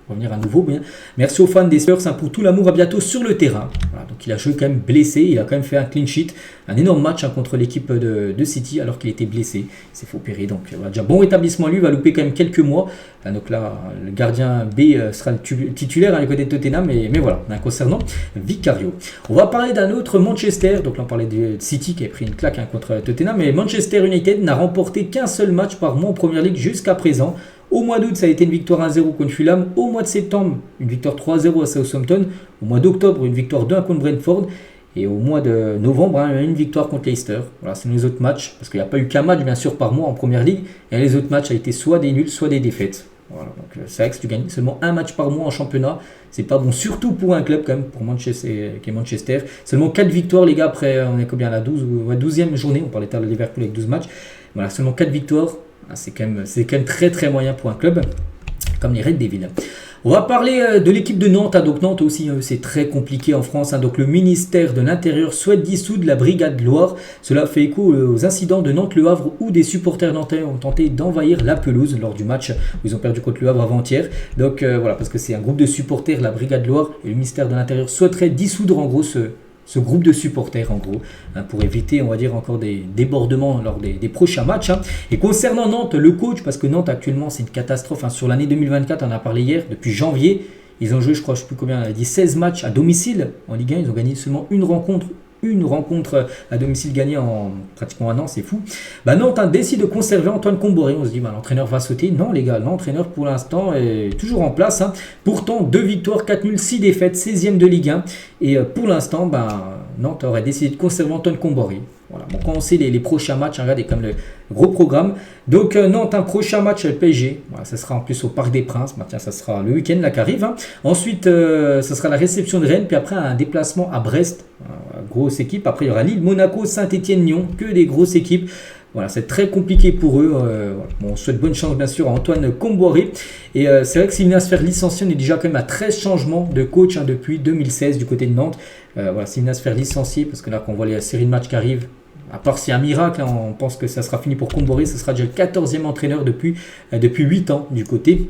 Speaker 1: revenir à nouveau. Bien. Merci aux fans des Spurs pour tout l'amour. À bientôt sur le terrain. Voilà, donc il a joué quand même blessé. Il a quand même fait un clean sheet. Un énorme match contre l'équipe de City alors qu'il était blessé. Il s'est fait opérer. Donc déjà bon rétablissement à lui. Il va louper quand même quelques mois. Donc là, le gardien B sera le titulaire à côté de Tottenham, mais voilà, concernant Vicario. On va parler d'un autre Manchester, donc là on parlait de City qui a pris une claque contre Tottenham, mais Manchester United n'a remporté qu'un seul match par mois en Première Ligue jusqu'à présent. Au mois d'août, ça a été une victoire 1-0 contre Fulham. Au mois de septembre, une victoire 3-0 à Southampton. Au mois d'octobre, une victoire 2-1 contre Brentford. Et au mois de novembre, une victoire contre Leicester. Voilà, c'est les autres matchs, parce qu'il n'y a pas eu qu'un match bien sûr par mois en Première Ligue. Et les autres matchs ont été soit des nuls, soit des défaites. Voilà, donc c'est vrai que si tu gagnes seulement un match par mois en championnat, c'est pas bon, surtout pour un club quand même, pour Manchester, qui est Manchester. Seulement 4 victoires les gars, après on est combien à la 12e journée, on parlait de Liverpool avec 12 matchs. Voilà, seulement 4 victoires, c'est quand même très très moyen pour un club comme les Red Devils. On va parler de l'équipe de Nantes. Donc Nantes aussi, c'est très compliqué en France. Donc le ministère de l'Intérieur souhaite dissoudre la Brigade Loire. Cela fait écho aux incidents de Nantes-Le Havre où des supporters nantais ont tenté d'envahir la pelouse lors du match où ils ont perdu contre Le Havre avant-hier. Donc voilà, parce que c'est un groupe de supporters, la Brigade Loire, et le ministère de l'Intérieur souhaiterait dissoudre en gros ce groupe de supporters en gros, pour éviter on va dire encore des débordements lors des prochains matchs. Et concernant Nantes, le coach, parce que Nantes actuellement c'est une catastrophe, sur l'année 2024, on en a parlé hier, depuis janvier, ils ont joué je sais plus combien, on a dit 16 matchs à domicile en Ligue 1, ils ont gagné seulement une rencontre à domicile gagnée en pratiquement un an, c'est fou. Nantes décide de conserver Antoine Comboré. On se dit, l'entraîneur va sauter. Non les gars, l'entraîneur pour l'instant est toujours en place. Pourtant, 2 victoires, 4 nuls, 6 défaites, 16e de Ligue 1. Et pour l'instant, Nantes aurait décidé de conserver Antoine Comboré. Voilà. Bon, quand on sait les prochains matchs, regardez comme le gros programme. Donc Nantes, un prochain match avec PSG. Voilà, ça sera en plus au Parc des Princes. Tiens, ça sera le week-end là qui arrive. Ensuite, ça sera la réception de Rennes. Puis après, un déplacement à Brest. Grosse équipe. Après, il y aura Lille, Monaco, Saint-Etienne, Lyon. Que des grosses équipes. Voilà, c'est très compliqué pour eux. On souhaite bonne chance bien sûr à Antoine Comboré. Et c'est vrai que s'il vient à se faire licencier, on est déjà quand même à 13 changements de coach depuis 2016 du côté de Nantes. S'il vient à se faire licencier, parce que là quand on voit les séries de matchs qui arrivent, à part s'il y a un miracle, on pense que ça sera fini pour Comboré, ce sera déjà le 14e entraîneur depuis 8 ans du côté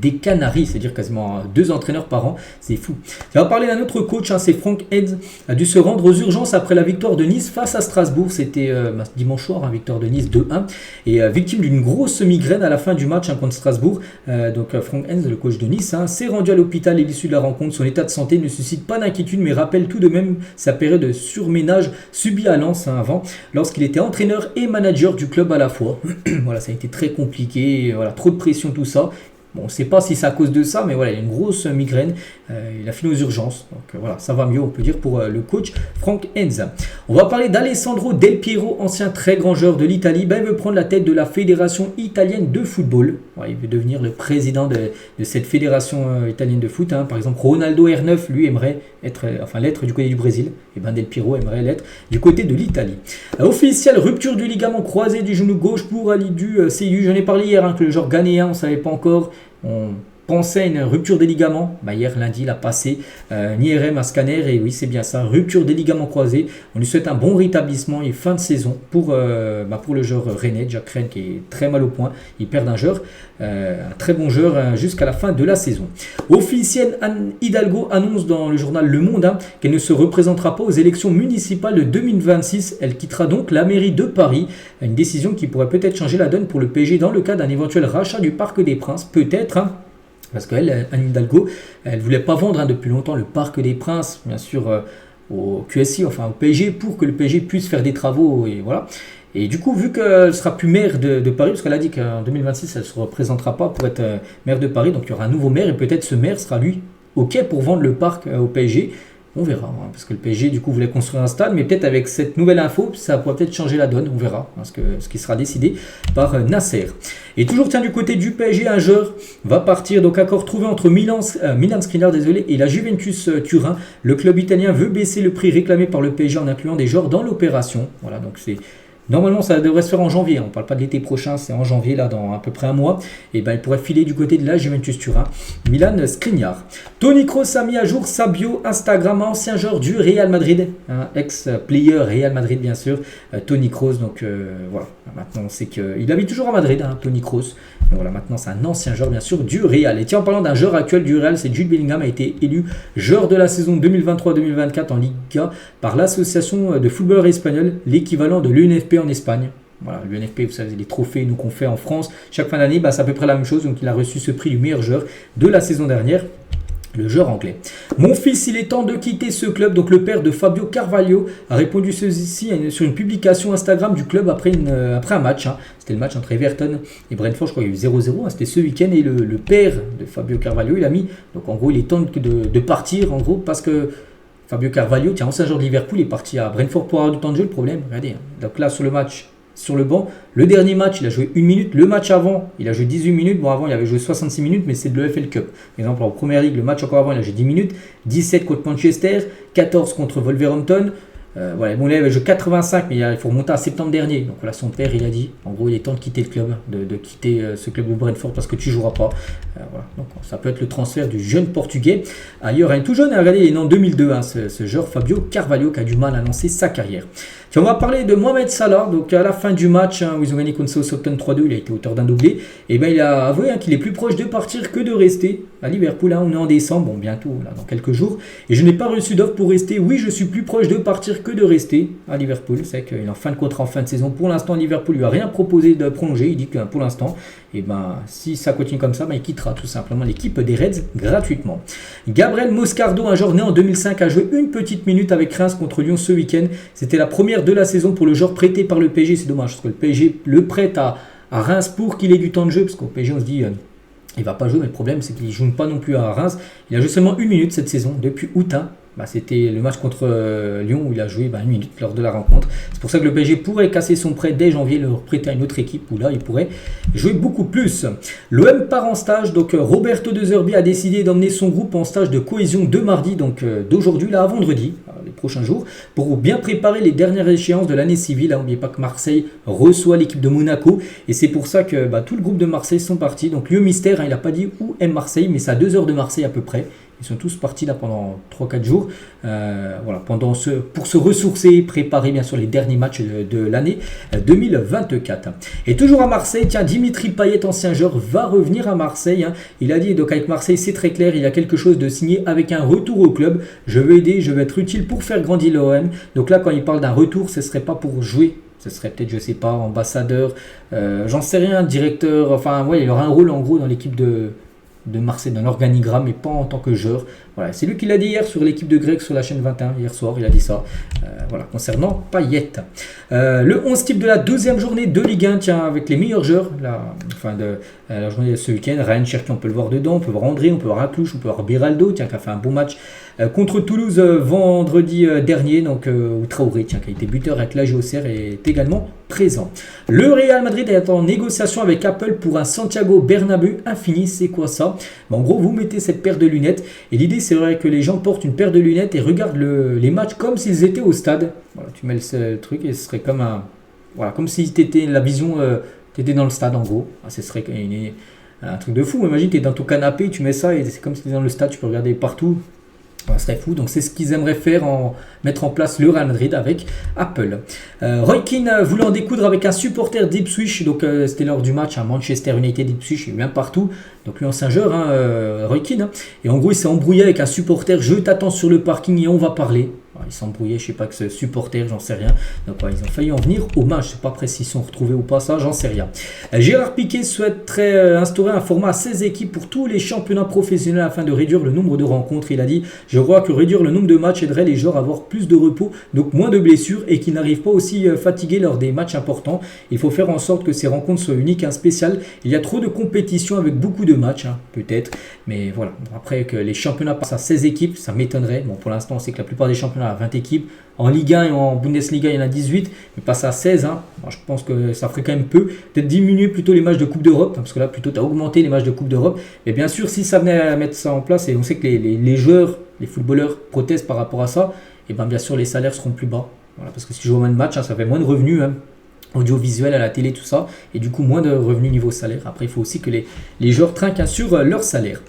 Speaker 1: des Canaries, c'est-à-dire quasiment 2 entraîneurs par an, c'est fou. On va parler d'un autre coach, c'est Franck Hez, a dû se rendre aux urgences après la victoire de Nice face à Strasbourg, c'était dimanche soir, victoire de Nice 2-1, et victime d'une grosse migraine à la fin du match contre Strasbourg. Donc Franck Hez, le coach de Nice, s'est rendu à l'hôpital à l'issue de la rencontre. Son état de santé ne suscite pas d'inquiétude, mais rappelle tout de même sa période de surménage subie à Lens avant, lorsqu'il était entraîneur et manager du club à la fois. Voilà, ça a été très compliqué, trop de pression, tout ça. Bon, on ne sait pas si c'est à cause de ça, mais voilà, il y a une grosse migraine. Il a fini aux urgences. Donc voilà, ça va mieux, on peut dire, pour le coach Franck Hez. On va parler d'Alessandro Del Piero, ancien très grand joueur de l'Italie. Il veut prendre la tête de la fédération italienne de football. Il veut devenir le président de cette fédération italienne de foot. Par exemple, Ronaldo R9, lui, aimerait l'être du côté du Brésil. Et Del Piero aimerait l'être du côté de l'Italie. Officielle rupture du ligament croisé du genou gauche pour Alidou Seyhu. J'en ai parlé hier, que le joueur ghanéen, on ne savait pas encore. On pensait à une rupture des ligaments. Hier, lundi, il a passé un IRM, un scanner. Et oui, c'est bien ça, rupture des ligaments croisés. On lui souhaite un bon rétablissement et fin de saison pour le joueur rennais, Jack Rennes, qui est très mal au point. Il perd un joueur, un très bon joueur jusqu'à la fin de la saison. Officielle, Anne Hidalgo annonce dans le journal Le Monde qu'elle ne se représentera pas aux élections municipales de 2026. Elle quittera donc la mairie de Paris. Une décision qui pourrait peut-être changer la donne pour le PSG dans le cas d'un éventuel rachat du Parc des Princes. Peut-être, parce qu'elle, Anne Hidalgo, elle ne voulait pas vendre depuis longtemps le Parc des Princes, bien sûr, au QSI, au PSG, pour que le PSG puisse faire des travaux. Et voilà. Et du coup, vu qu'elle ne sera plus maire de Paris, parce qu'elle a dit qu'en 2026, elle ne se représentera pas pour être maire de Paris, donc il y aura un nouveau maire, et peut-être ce maire sera lui OK pour vendre le parc au PSG. On verra, parce que le PSG du coup voulait construire un stade, mais peut-être avec cette nouvelle info, ça pourrait peut-être changer la donne, on verra, ce qui sera décidé par Nasser. Et toujours du côté du PSG, un joueur va partir, donc accord trouvé entre Milan Skriniar et la Juventus Turin. Le club italien veut baisser le prix réclamé par le PSG en incluant des joueurs dans l'opération. Voilà, donc c'est... Normalement, ça devrait se faire en janvier. On ne parle pas de l'été prochain, c'est en janvier, là, dans à peu près un mois. Et il pourrait filer du côté de la Juventus Turin. Milan Skriniar. Toni Kroos a mis à jour sa bio Instagram, ancien joueur du Real Madrid. Ex-player Real Madrid, bien sûr. Toni Kroos, donc voilà. Maintenant, on sait qu'il habite toujours à Madrid, Toni Kroos. Mais voilà, maintenant, c'est un ancien joueur, bien sûr, du Real. Et tiens, en parlant d'un joueur actuel du Real, c'est Jude Bellingham, a été élu joueur de la saison 2023-2024 en Liga par l'association de footballeurs espagnols, l'équivalent de l'UNFP en Espagne. Voilà, l'UNFP, vous savez, les trophées qu'on fait en France chaque fin d'année, c'est à peu près la même chose. Donc il a reçu ce prix du meilleur joueur de la saison dernière, le joueur anglais. Mon fils, il est temps de quitter ce club. Donc le père de Fabio Carvalho a répondu ceci sur une publication Instagram du club après un match. C'était le match entre Everton et Brentford, je crois qu'il y a eu 0-0. C'était ce week-end et le père de Fabio Carvalho, il a mis. Donc en gros, il est temps de partir, en gros, parce que Fabio Carvalho, ancien joueur de Liverpool, est parti à Brentford pour avoir du temps de jeu. Le problème, regardez, donc là sur le match, sur le banc, le dernier match, il a joué 1 minute. Le match avant, il a joué 18 minutes. Bon, avant, il avait joué 66 minutes, mais c'est de l'EFL Cup. Par exemple, en Première Ligue, le match encore avant, il a joué 10 minutes. 17 contre Manchester, 14 contre Wolverhampton, Voilà, bon, là, je 85, mais il faut remonter à septembre dernier. Donc voilà, son père, il a dit, en gros, il est temps de quitter le club, de quitter ce club de Brentford parce que tu joueras pas. Voilà. Donc ça peut être le transfert du jeune portugais ailleurs. Un tout jeune, regardez, il est né en 2002, hein, ce joueur Fabio Carvalho qui a du mal à lancer sa carrière. Tiens, on va parler de Mohamed Salah. Donc à la fin du match, hein, où ils ont gagné contre Southampton 3-2, il a été auteur d'un doublé. Et ben il a avoué, hein, qu'il est plus proche de partir que de rester à Liverpool. Hein, on est en décembre, bon bientôt, là, dans quelques jours. Et je n'ai pas reçu d'offre pour rester. Oui, je suis plus proche de partir que de rester à Liverpool. C'est qu'il est en fin de contrat, en fin de saison. Pour l'instant, Liverpool lui a rien proposé de prolonger. Il dit que pour l'instant, et ben, si ça continue comme ça, ben, il quittera tout simplement l'équipe des Reds gratuitement. Gabriel Moscardo, un joueur né en 2005, a joué une petite minute avec Reims contre Lyon ce week-end. C'était la première de la saison pour le joueur prêté par le PSG. C'est dommage parce que le PSG le prête à Reims pour qu'il ait du temps de jeu. Parce qu'au PSG, on se dit... il va pas jouer, mais le problème c'est qu'il ne joue pas non plus à Reims. Il a joué seulement une minute cette saison, depuis août. C'était le match contre Lyon où il a joué une minute lors de la rencontre. C'est pour ça que le PSG pourrait casser son prêt dès janvier, le prêter à une autre équipe où là il pourrait jouer beaucoup plus. L'OM part en stage, donc Roberto De Zerbi a décidé d'emmener son groupe en stage de cohésion de mardi, donc d'aujourd'hui là à vendredi, les prochains jours, pour bien préparer les dernières échéances de l'année civile. N'oubliez pas que Marseille reçoit l'équipe de Monaco et c'est pour ça que tout le groupe de Marseille sont partis. Donc lieu mystère, il n'a pas dit où est Marseille, mais c'est à 2 heures de Marseille à peu près. Ils sont tous partis là pendant 3-4 jours pour se ressourcer, préparer bien sûr les derniers matchs de l'année 2024. Et toujours à Marseille, tiens, Dimitri Payet, ancien joueur, va revenir à Marseille. Il a dit, donc avec Marseille c'est très clair, il y a quelque chose de signé avec un retour au club. Je veux aider, je veux être utile pour faire grandir l'OM. Donc là quand il parle d'un retour, ce ne serait pas pour jouer. Ce serait peut-être, je sais pas, ambassadeur, j'en sais rien, directeur, enfin ouais, il aura un rôle en gros dans l'équipe de Marseille, dans l'organigramme, mais pas en tant que joueur. Voilà, c'est lui qui l'a dit hier sur l'équipe de Greg sur la chaîne 21, hier soir, il a dit ça. Concernant Payet. Le 11 type de la deuxième journée de Ligue 1, tiens, avec les meilleurs joueurs, la journée de ce week-end. Ryan Cherki, on peut le voir dedans, on peut voir André, on peut voir Aklouche, on peut voir Biraldo, tiens, qui a fait un bon match contre Toulouse vendredi dernier, donc où Traoré, tiens, qui a été buteur avec la Auxerre, est également présent. Le Real Madrid est en négociation avec Apple pour un Santiago Bernabéu infini. C'est quoi ça? En gros, vous mettez cette paire de lunettes et l'idée c'est vrai que les gens portent une paire de lunettes et regardent les matchs comme s'ils étaient au stade. Voilà, tu mets le truc et ce serait comme comme si t'étais la vision, t'étais dans le stade en gros. Ce serait un truc de fou. Imagine, t'es dans ton canapé, tu mets ça et c'est comme si t'étais dans le stade, tu peux regarder partout. Ça serait fou, donc c'est ce qu'ils aimeraient faire, mettre en place le Real Madrid avec Apple. Roy Keane voulait en découdre avec un supporter d'Ipswich, donc c'était lors du match à Manchester United d'Ipswich, il est bien partout, donc lui ancien joueur, Roy Keane, et en gros il s'est embrouillé avec un supporter, je t'attends sur le parking et on va parler. Ils s'embrouillaient, je sais pas que ce supporter, j'en sais rien. Donc ils ont failli en venir au match. Je sais pas après s'ils sont retrouvés ou pas, ça j'en sais rien. Gérard Piqué souhaiterait instaurer un format à 16 équipes pour tous les championnats professionnels afin de réduire le nombre de rencontres. Il a dit, je crois que réduire le nombre de matchs aiderait les joueurs à avoir plus de repos, donc moins de blessures et qu'ils n'arrivent pas aussi fatigués lors des matchs importants. Il faut faire en sorte que ces rencontres soient uniques, spéciales. Il y a trop de compétitions avec beaucoup de matchs, peut-être. Mais voilà, après que les championnats passent à 16 équipes, ça m'étonnerait. Bon, pour l'instant, on sait que la plupart des championnats à 20 équipes. En Ligue 1 et en Bundesliga, il y en a 18, mais passer à 16, moi, je pense que ça ferait quand même peu. Peut-être diminuer plutôt les matchs de Coupe d'Europe, parce que là, plutôt, tu as augmenté les matchs de Coupe d'Europe. Mais bien sûr, si ça venait à mettre ça en place, et on sait que les joueurs, les footballeurs protestent par rapport à ça, et bien sûr, les salaires seront plus bas. Voilà, parce que si tu joues moins de matchs, ça fait moins de revenus, audiovisuel à la télé, tout ça, et du coup, moins de revenus niveau salaire. Après, il faut aussi que les joueurs trinquent sur leur salaire.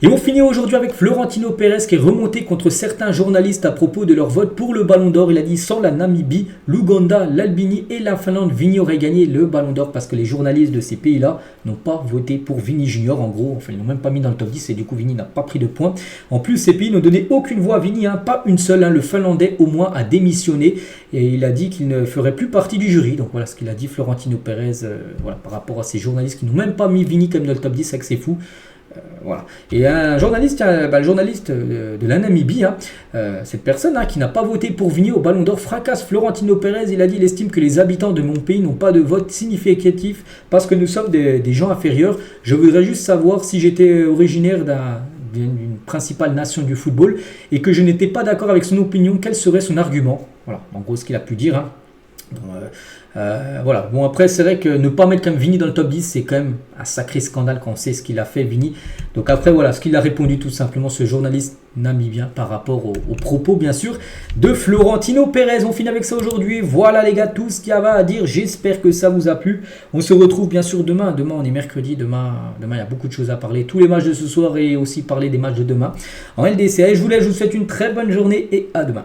Speaker 1: Et on finit aujourd'hui avec Florentino Pérez qui est remonté contre certains journalistes à propos de leur vote pour le Ballon d'Or. Il a dit sans la Namibie, l'Ouganda, l'Albanie et la Finlande, Vini aurait gagné le Ballon d'Or parce que les journalistes de ces pays-là n'ont pas voté pour Vini Junior. En gros, ils l'ont même pas mis dans le top 10 et du coup Vini n'a pas pris de points. En plus, ces pays n'ont donné aucune voix à Vini, pas une seule. Le Finlandais au moins a démissionné et il a dit qu'il ne ferait plus partie du jury. Donc voilà ce qu'il a dit Florentino Pérez par rapport à ces journalistes qui n'ont même pas mis Vini comme dans le top 10, c'est que c'est fou. Voilà. Et un journaliste, le journaliste de la Namibie, cette personne qui n'a pas voté pour Vini au Ballon d'Or fracasse Florentino Pérez. Il a dit, il estime que les habitants de mon pays n'ont pas de vote significatif parce que nous sommes des gens inférieurs. Je voudrais juste savoir si j'étais originaire d'une principale nation du football et que je n'étais pas d'accord avec son opinion, quel serait son argument. Voilà, en gros ce qu'il a pu dire. Voilà. Bon, après, c'est vrai que ne pas mettre comme Vini dans le top 10, c'est quand même un sacré scandale quand on sait ce qu'il a fait, Vini. Donc après, voilà, ce qu'il a répondu tout simplement, ce journaliste namibien, par rapport aux propos, bien sûr, de Florentino Pérez. On finit avec ça aujourd'hui. Voilà, les gars, tout ce qu'il y avait à dire. J'espère que ça vous a plu. On se retrouve, bien sûr, demain. Demain, on est mercredi. Demain, il y a beaucoup de choses à parler. Tous les matchs de ce soir et aussi parler des matchs de demain en LDC. Allez, je vous laisse. Je vous souhaite une très bonne journée et à demain.